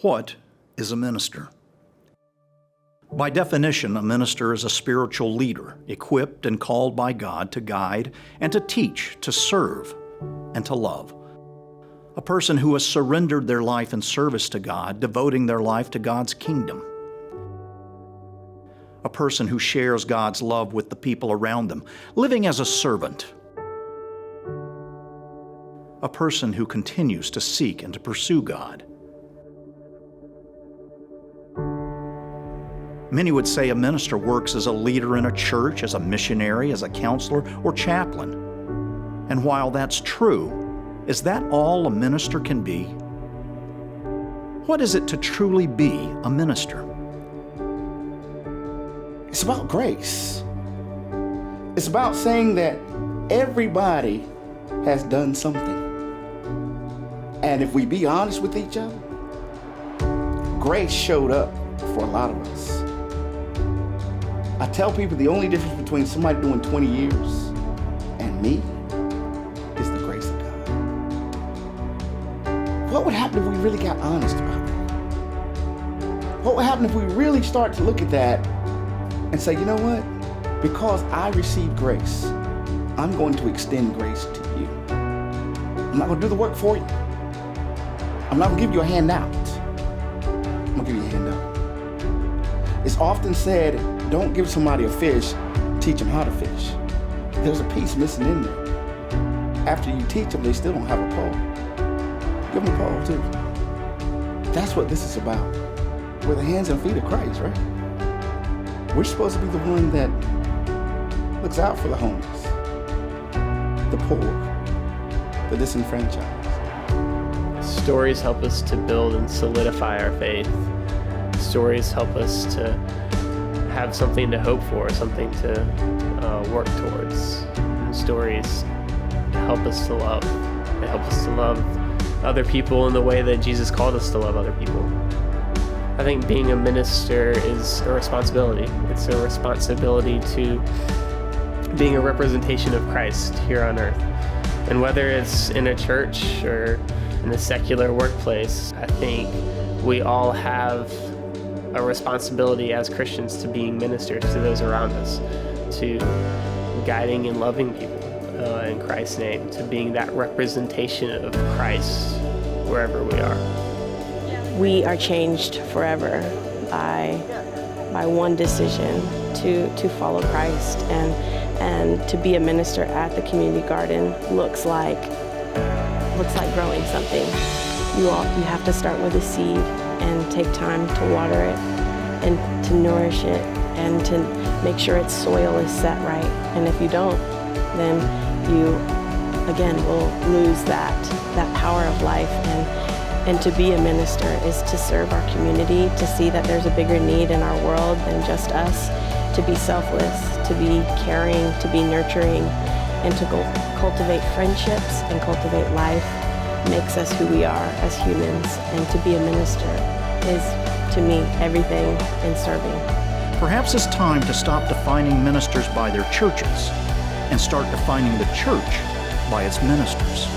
What is a minister? By definition, a minister is a spiritual leader, equipped and called by God to guide and to teach, to serve, and to love. A person who has surrendered their life in service to God, devoting their life to God's kingdom. A person who shares God's love with the people around them, living as a servant. A person who continues to seek and to pursue God. Many would say a minister works as a leader in a church, as a missionary, as a counselor, or chaplain. And while that's true, is that all a minister can be? What is it to truly be a minister? It's about grace. It's about saying that everybody has done something. And if we be honest with each other, grace showed up for a lot of us. I tell people the only difference between somebody doing 20 years and me is the grace of God. What would happen if we really got honest about that? What would happen if we really start to look at that and say, you know what? Because I received grace, I'm going to extend grace to you. I'm not going to do the work for you. I'm not going to give you a handout. I'm going to give you a handout. It's often said, don't give somebody a fish, teach them how to fish. There's a piece missing in there. After you teach them, they still don't have a pole. Give them a pole too. That's what this is about. We're the hands and feet of Christ, right? We're supposed to be the one that looks out for the homeless, the poor, the disenfranchised. Stories help us to build and solidify our faith. Stories help us to have something to hope for, something to work towards. And stories help us to love. They help us to love other people in the way that Jesus called us to love other people. I think being a minister is a responsibility. It's a responsibility to being a representation of Christ here on earth. And whether it's in a church or in a secular workplace, I think we all have a responsibility as Christians to being ministers to those around us, to guiding and loving people in Christ's name, to being that representation of Christ wherever we are. We are changed forever by one decision to follow Christ, and to be a minister at the community garden looks like growing something. You have to start with a seed and take time to water it and to nourish it and to make sure its soil is set right. And if you don't, then you again will lose that power of life. And to be a minister is to serve our community, to see that there's a bigger need in our world than just us, to be selfless, to be caring, to be nurturing, and to cultivate friendships and cultivate life makes us who we are as humans. And to be a minister is, to me, everything in serving. Perhaps it's time to stop defining ministers by their churches and start defining the church by its ministers.